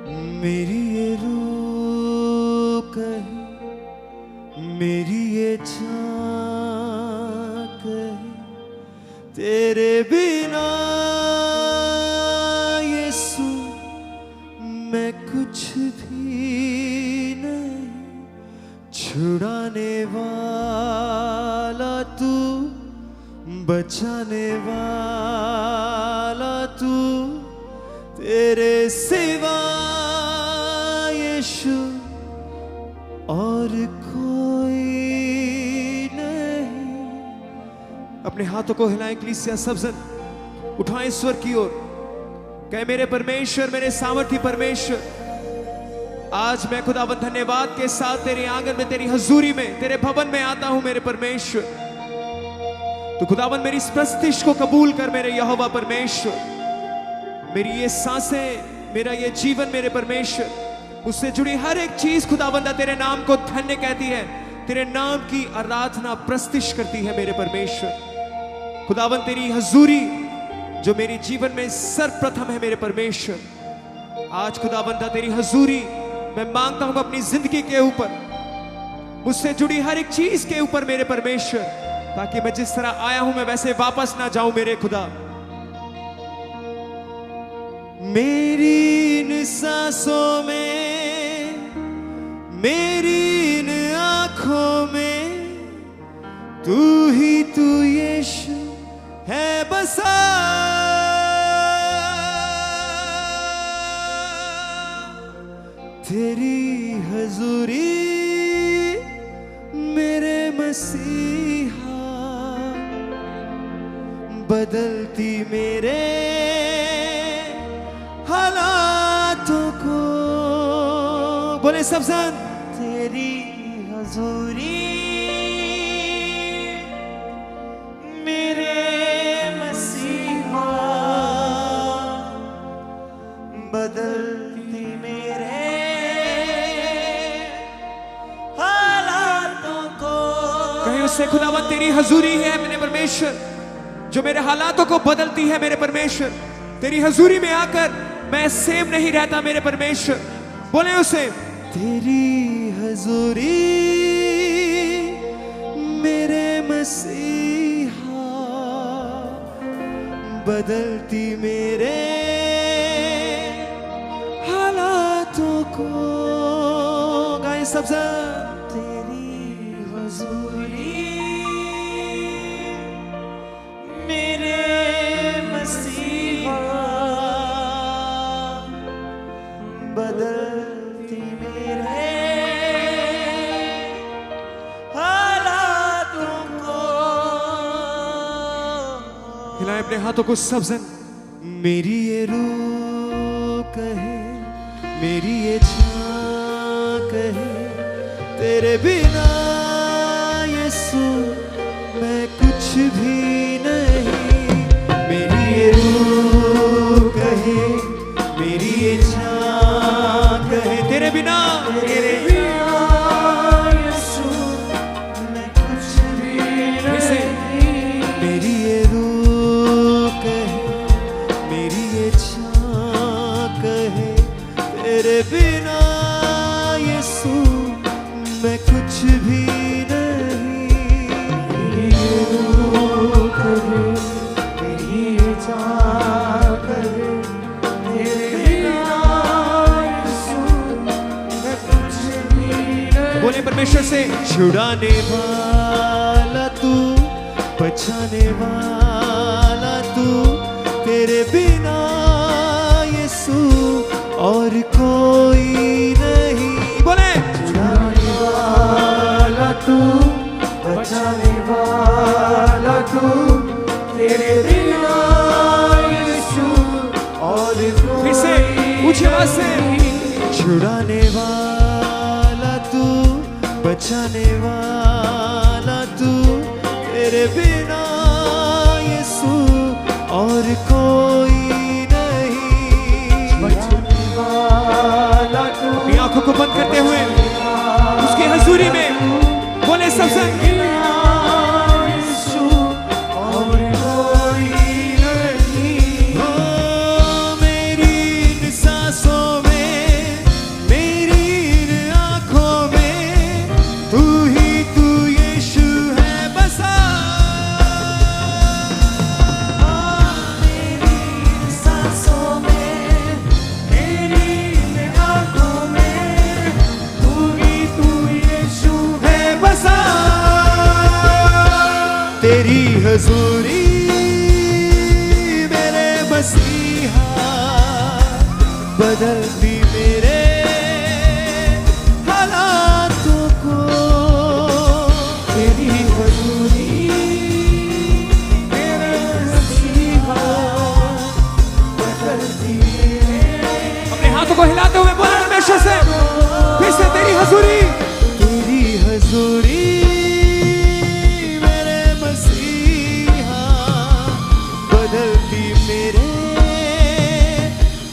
मेरी ये रूह कहे, मेरी ये जान कहे, तेरे बिना यीशु मैं कुछ भी नहीं। छुड़ाने वाला तू, बचाने वाला तू, तेरे सिवा यीशु और कोई नहीं। अपने हाथों को हिलाएं कलीसिया, सब जन उठाएं ईश्वर की ओर, कहे मेरे परमेश्वर, मेरे सामर्थी परमेश्वर, आज मैं खुदावंद धन्यवाद के साथ तेरे आंगन में, तेरी हजूरी में, तेरे भवन में आता हूं मेरे परमेश्वर। तो खुदावंद मेरी इस प्रस्तिश को कबूल कर मेरे यहोवा परमेश्वर। मेरी ये सांसें, मेरा ये जीवन मेरे परमेश्वर, उससे जुड़ी हर एक चीज खुदावंदा तेरे नाम को धन्य कहती है, तेरे नाम की आराधना प्रस्तिश करती है मेरे परमेश्वर। खुदावंद तेरी हजूरी जो मेरे जीवन में सर्वप्रथम है मेरे परमेश्वर। आज खुदावंदा तेरी हजूरी मैं मांगता हूं अपनी जिंदगी के ऊपर, मुझसे जुड़ी हर एक चीज के ऊपर मेरे परमेश्वर, ताकि मैं जिस तरह आया हूं मैं वैसे वापस ना जाऊं मेरे खुदा। मेरी इन सांसों में, मेरी इन आंखों में तू ही तू यीशु है बसा। तेरी हजूरी मेरे मसीहा बदलती मेरे हालातों को। बोले सब जन, तेरी हजूरी मेरे मसीहा बदलती मेरे हालातों को। कहीं उससे खुदावंद तेरी हजूरी है मेरे परमेश्वर, जो मेरे हालातों को बदलती है मेरे परमेश्वर। तेरी हजूरी में आकर मैं सेम नहीं रहता मेरे परमेश्वर। बोले उसे, तेरी हजूरी मेरे मसीहा बदलती मेरे हालातों को। गाएं सब जन, तेरी हजूरी मेरे मसीहा बदलती मेरे हालातों को। हिलाएं अपने हाथों को सब जन। मेरी ये रूह कहे, मेरी ये जान कहे, तेरे बिना यीशु मैं कुछ भी नहीं। मेरी ये रूह कहे, मेरी ये जान कहे, तेरे बिना यीशु मैं कुछ भी नहीं। मेरी ये रूह कहे, मेरी ये जान कहे, तेरे बिना यीशु मैं कुछ भी नहीं। मेरी ये रूह कहे, मेरी ये जान कहे, तेरे बिना यीशु मैं कुछ भी नहीं। बोले परमेश्वर से, छुड़ाने वाला तू, बचाने वाला तू, तेरे बिना यीशु और कोई नहीं। बोले, छुड़ाने वाला तू, बचाने वाला तू, तेरे बिना यीशु और कोई। फिर से ऊंची आवाज से, छुड़ाने वाला तू, बचाने वाला तू, तेरे बिना यीशु और कोई नहीं। बचाने वाला तू। अपनी आंखों को बंद करते हुए उसकी हजूरी में बोले सब जन, मेरी इन सांसों में, बदलती मेरे हालातों को। तेरी हजूरी मेरे मसीहा बदलती मेरे। अपने हाथों को हिलाते हुए बोला परमेश्वर से, फिर से तेरी हजूरी, तेरी हजूरी मेरे मसीहा बदलती मेरे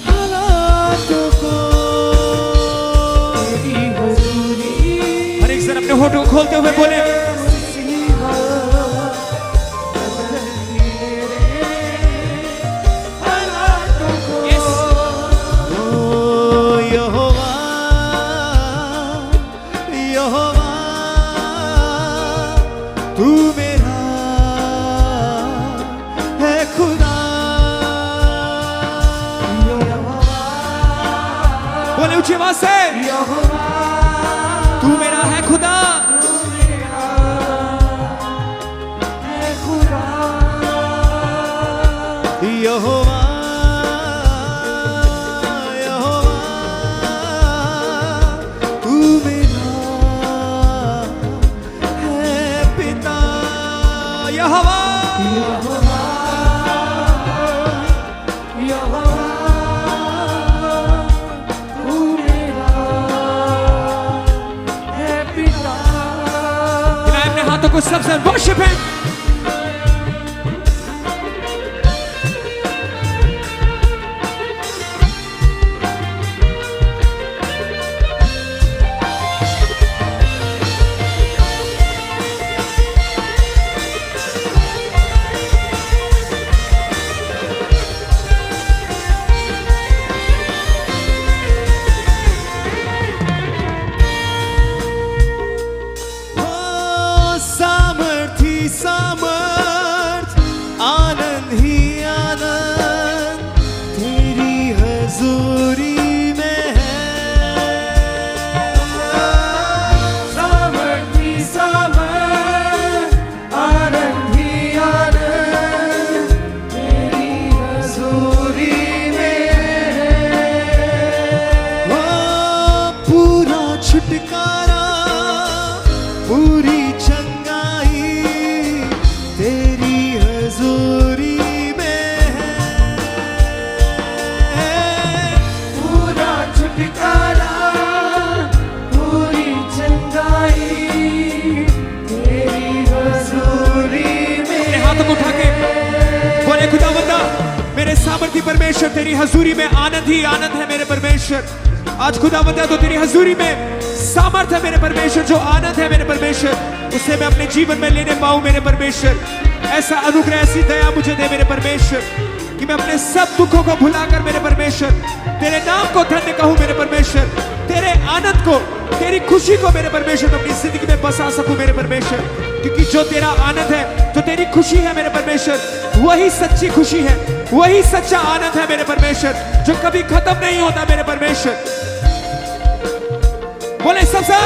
हालातों को। तेरी हजूरी। हर एक जन अपने होठों को खोलते हुए बोले, मसीहा बदलती मेरे हालातों को। ओ यहोवा, यहोवा तू मेरा है खुदा। बोले ऊंची आवाज से, यहोवा तू मेरा है खुदा। यहोवा, यहोवा तू मेरा है पिता। यहोवा, यहोवा, यहोवा तू मेरा है पिता। अपने हाथों को सबसे वर्शिप है। सामर्थ आनंद ही आनंद तेरी हजूरी में है। सामर्थ ही सामर्थ आनंद ही आनंद तेरी हजूरी में है। वो पूरा छुटकारा, पूरी तेरी हजूरी में है। पूरा छुटकारा, पूरी चंगाई तेरी हजूरी में। अपने हाथों को उठा के बोले, खुदावंदा मेरे सामर्थी परमेश्वर, तेरी हजूरी में आनंद ही आनंद है मेरे परमेश्वर। आज खुदावंदा तो तेरी हजूरी में सामर्थ है मेरे परमेश्वर, जो आनंद है मेरे परमेश्वर, उसे मैं अपने जीवन में लेने पाऊं मेरे परमेश्वर। ऐसा अनुग्रह, ऐसी दया मुझे दे मेरे परमेश्वर कि मैं अपने सब दुखों को भुलाकर मेरे परमेश्वर तेरे नाम को धन्य कहूं मेरे परमेश्वर। तेरे आनंद को, तेरी खुशी को मेरे परमेश्वर अपनी जिंदगी में बसा सकूं मेरे परमेश्वर। क्योंकि जो तेरा आनंद है, जो तेरी खुशी है मेरे परमेश्वर, वही सच्ची खुशी है, वही सच्चा आनंद है मेरे परमेश्वर, जो कभी खत्म नहीं होता मेरे परमेश्वर। बोले सबसे,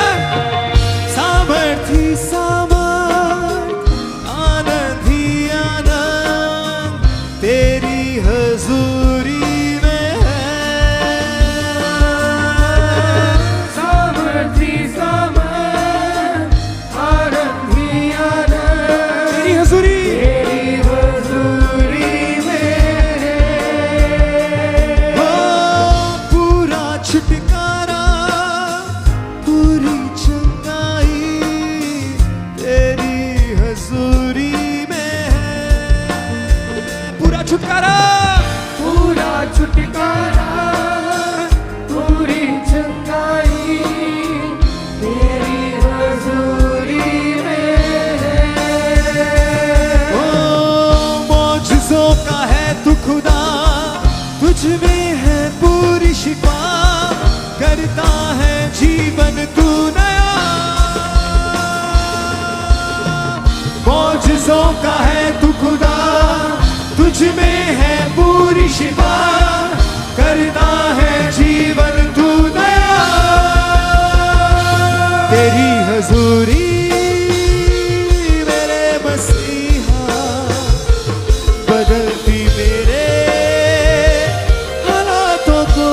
सामर्थी सामर्थ आनंद ही आनंद तेरी हजूरी में है। सामर्थी सामर्थ आनंद ही आनंद तेरी हजूरी में है। ओ पूरा छुटकारा, पूरी चंगाई तेरी हजूरी में है। पूरा छुटकारा, पूरा छुटकारा, पूरी चंगाई तेरी हजूरी में है। ओ मौजज़ों का है तू खुदा, तुझ में है पूरी शिफा, करता है जीवन तू नया। मौजज़ों का है तू खुदा, तुझ में है पूरी शिफा, करता है जीवन तू नया। तेरी हजूरी मेरे मसीहा बदलती मेरे हालातों को।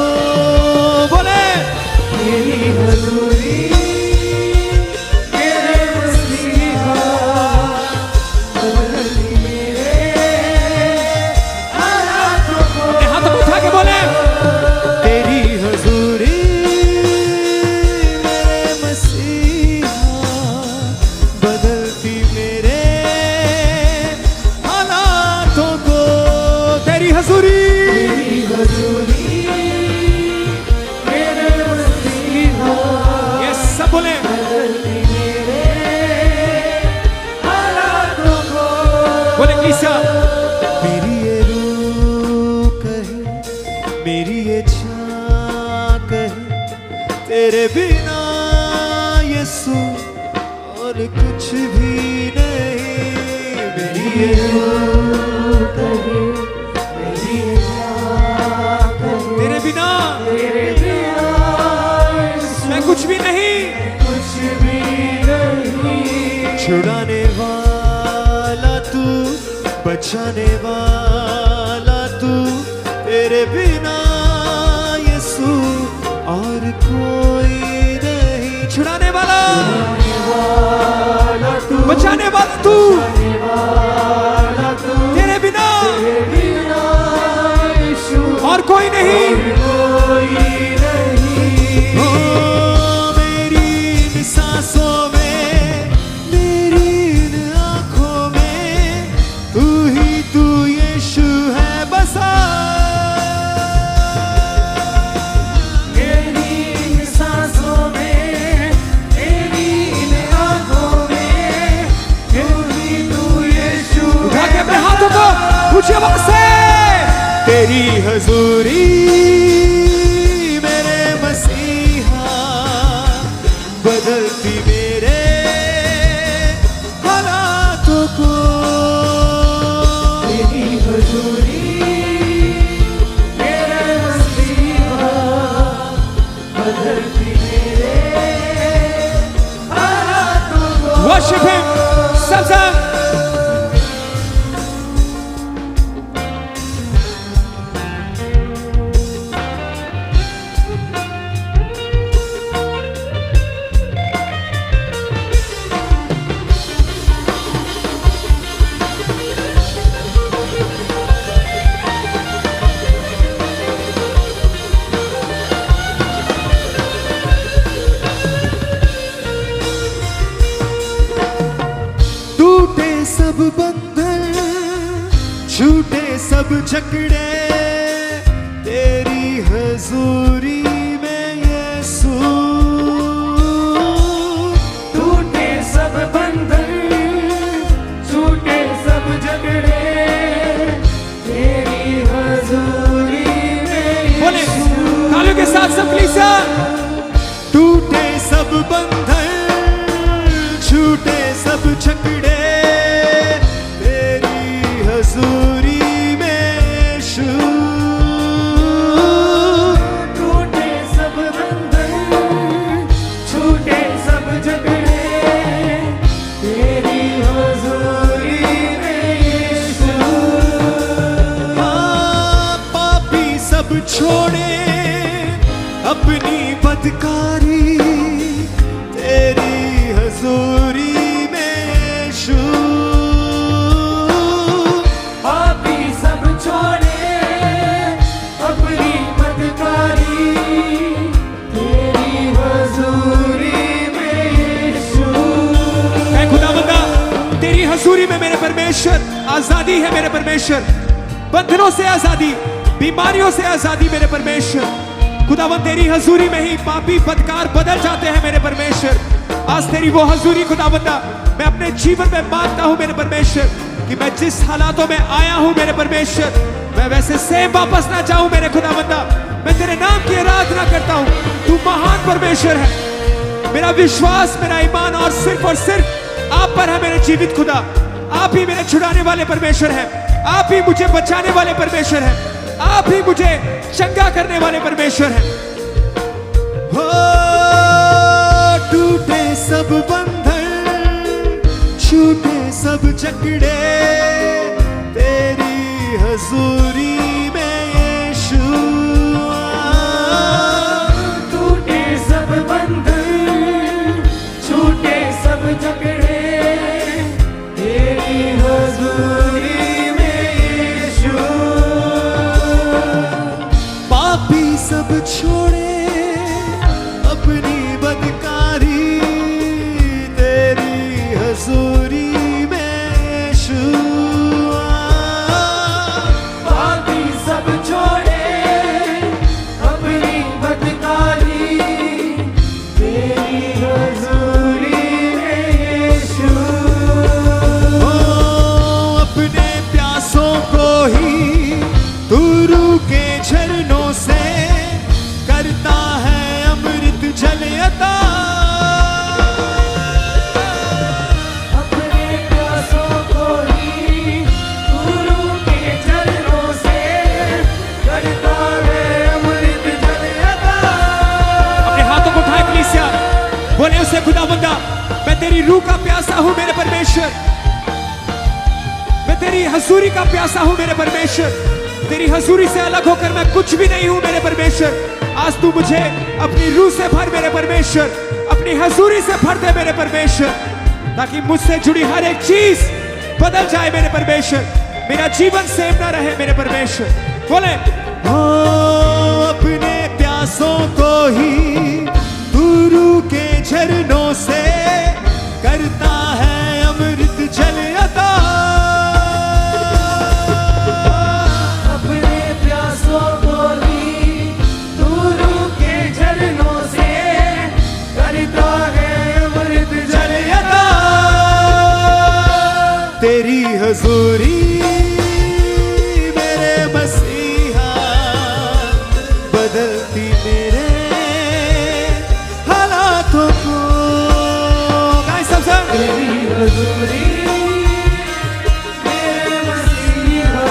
तेरे बिना यीशु और कुछ भी नहीं। मेरी ये तेरे बिना मैं कुछ भी नहीं, छुड़ाने वाला तू, बचाने वाला तू, तेरे बिना यीशु और कोई नहीं। छुड़ाने वाला तू, बचाने वाला तू, तेरे बिना और कोई नहीं। ओ मेरी इन सांसों में, मेरी इन आंखों में तू ही तू यीशु है बसा। मेरी इन सांसों में, मेरी इन आंखों में तू ही तू यीशु। उठा के अपने हाथों को ऊंची आवाज से, तेरी हजूरी मेरे मसीहा बदलती मेरे हालातों को। तेरी हजूरी मेरे मसीहा बदलती मेरे हालातों को। Worship him, सब सब। टूटे सब बंधन, छूटे सब जकड़े, तेरी हजूरी में यीशु। टूटे सब बंधन, छूटे सब झगड़े, तेरी हजूरी में बोले यीशु। तालियों के साथ सब कलीसिया। टूटे सब बंधन, छूटे सब जकड़े, तेरी हजूरी में यीशु। टूटे सब बंधन, छूटे सब झगड़े, तेरी हजूरी में यीशु। पापी सब छोड़े अपनी बदकारी, तेरी हजूरी में यीशु। पापी सब छोड़े अपनी बदकारी, तेरी हजूरी में यीशु। मैं खुदावंदा तेरी हजूरी में मेरे परमेश्वर, आजादी है मेरे परमेश्वर, बंधनों से आजादी, बीमारियों से आजादी मेरे परमेश्वर। खुदावंद तेरी हजूरी में ही पापी बदकार बदल जाते हैं मेरे परमेश्वर। आज तेरी वो हजूरी खुदावंदा मैं अपने जीवन में मांगता हूं मेरे परमेश्वर, कि मैं जिस हालातों में आया हूं मेरे परमेश्वर, मैं वैसे सेम वापस ना जाऊं मेरे खुदावंदा। मैं तेरे नाम की आराधना करता हूं, तू महान परमेश्वर है। मेरा विश्वास, मेरा ईमान और सिर्फ आप पर है मेरे जीवित खुदा। आप ही मेरे छुड़ाने वाले परमेश्वर हैं, आप ही मुझे बचाने वाले परमेश्वर हैं, आप ही मुझे चंगा करने वाले परमेश्वर हैं। हो टूटे सब बंधन, छूटे सब जकड़े, तेरी हजूरी में यीशु। टूटे सब बंधन, छूटे सब झगड़े, तेरी हजूरी में यीशु। पापी सब छोड़े अपनी बदकारी, तेरी हजूरी में यीशु। पापी बोले उसे खुदावंदा, मैं तेरी रूह का प्यासा हूं मेरे परमेश्वर, मैं तेरी हजूरी का प्यासा हूं मेरे परमेश्वर। तेरी हजूरी से अलग होकर मैं कुछ भी नहीं हूं मेरे परमेश्वर। आज तू मुझे अपनी रूह से भर मेरे परमेश्वर, अपनी हजूरी से भर दे मेरे परमेश्वर, ताकि मुझसे जुड़ी हर एक चीज बदल जाए मेरे परमेश्वर, मेरा जीवन सेम ना रहे मेरे परमेश्वर। बोले हो अपने प्यासों को ही तू रूह के झरनों से करता है अमृत जल अता। अपने प्यासों को ही तू रूह के झरनों से करता है अमृत जल अता। तेरी हजूरी मेरे मसीहा बदलती मेरे हालातों को। गाइस सब सब तेरी हजूरी मेरे मसीहा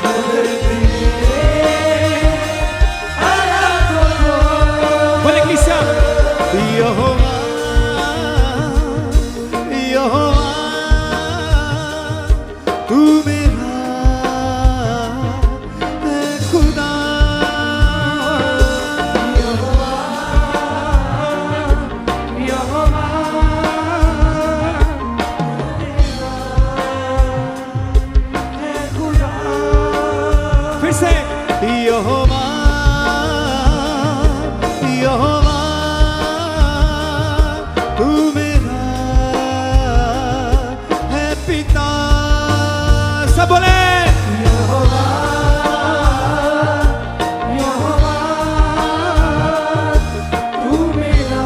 बदलती मेरे हालातों को। बोले किसा यहोवा यहोवा तू मेरा है खुदा। यहोवा यहोवा तेरा है खुदा। फिर से यहोवा यहोवा तू मेरा है पिता। सब बोले यहोवा यहोवा तू मेरा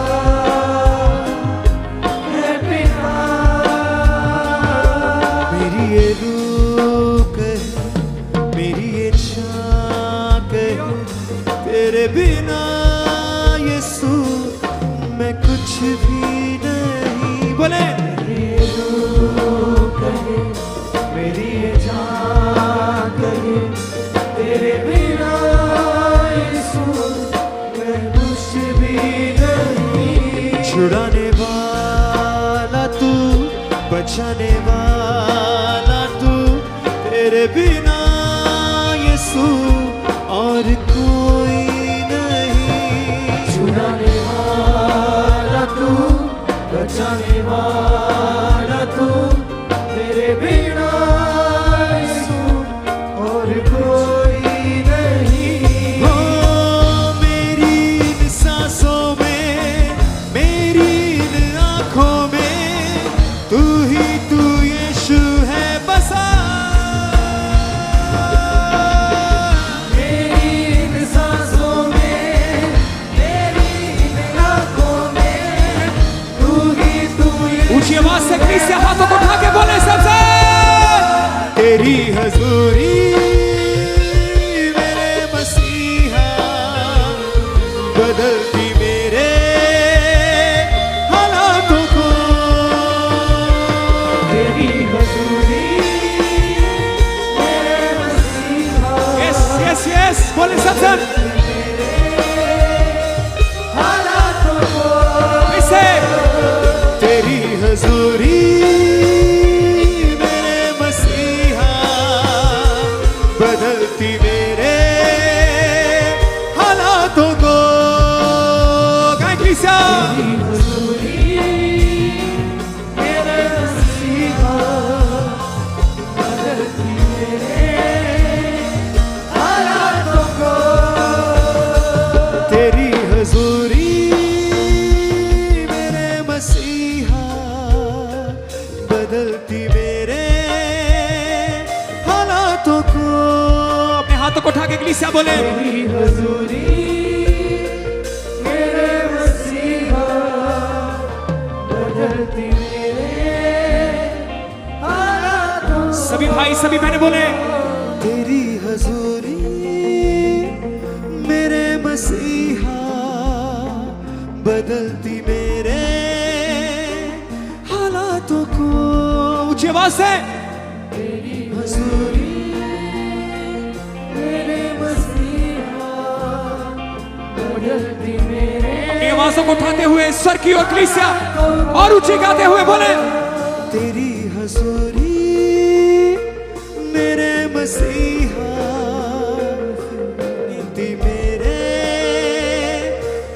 है पिता। मेरी ये रूह कहे, मेरी ये चाह कहे, तेरे बिना यीशु मैं कुछ भी नहीं। बोले मेरी रूह कहे, मेरी ये जान कहे, तेरे बिना यीशु मैं कुछ भी नहीं। छुड़ाने वाला तू, बचाने वाला तू, तेरे बिना यीशु और कोई नहीं। छुड़ाने वाला तू, बचाने वाला तू, तेरे बिना यीशु और कोई नहीं। हो मेरी इन सांसों में, मेरी इन आँखों में तू ही तू यीशु है बसा। मेरी इन सांसों में, मेरी इन आँखों में तू ही तू ऊंची आवाज से कलीसिया हाथों को उठा के बोले सबसे तेरी हजूरी मेरे मसीहा बदलती मेरे हालातों को। तेरी हजूरी मेरे मसीहा यस यस यस बोले सबसे हालातों को। ऐसे तेरी हजूरी मेरे मसीहा बदलती मेरे हालातों को। गाइस कलीसिया तेरी हजूरी मेरे मसीहा बदलती मेरे हालातों को। तेरी हजूरी मेरे मसीहा बदलती मेरे हालातों को। अपने हाथों को उठा के कलीसिया बोले तेरी हजूरी मेरे मसीहा बदलती मेरे हालातों को। सभी भाई सभी बहनें बोले तेरी हजूरी मेरे मसीहा बदलती मेरे हालातों को। ऊंची आवाज से तेरी हजूरी मेरे मसीहा बदलती मेरे आवाजों को उठाते हुए स्वर की ओर कलीसिया और ऊंची गाते हुए बोले, तेरी हजूरी मेरे मसीहा, गिनती मेरे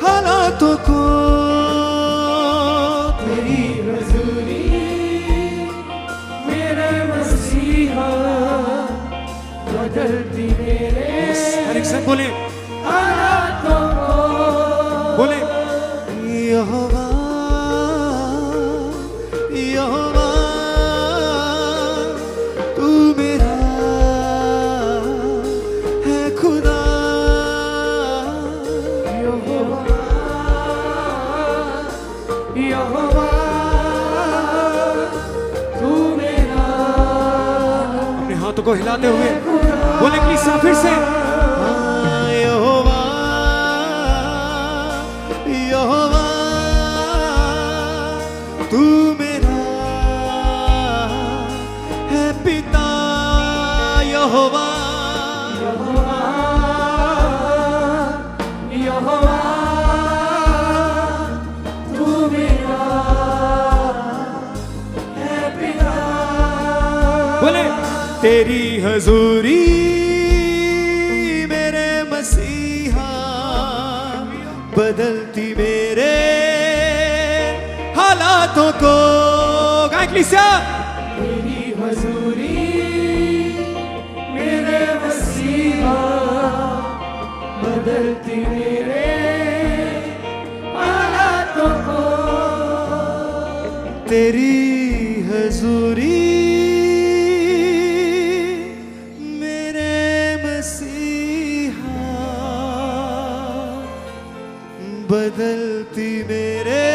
हालातों को, तेरी हजूरी मेरे मसीहा, बदलती मेरे हर एक संग बोले, हालातों को। बोले यहोवा यहोवा तू मेरा है खुदा, यहोवा यहोवा तू मेरा। अपने हाथों को हिलाते हुए बोले कलीसिया फिर से, यहोवा यहोवा तू मेरा है पिता, यहोवा यहोवा यहोवा तू मेरा है पिता। बोले तेरी हजूरी मेरे मसीहा, बदलती मेरे हालातों को। गाएं कलीसिया, तेरी हजूरी मेरे मसीहा, बदलती मेरे हालातों को। तेरी हजूरी मेरे मसीहा, बदलती मेरे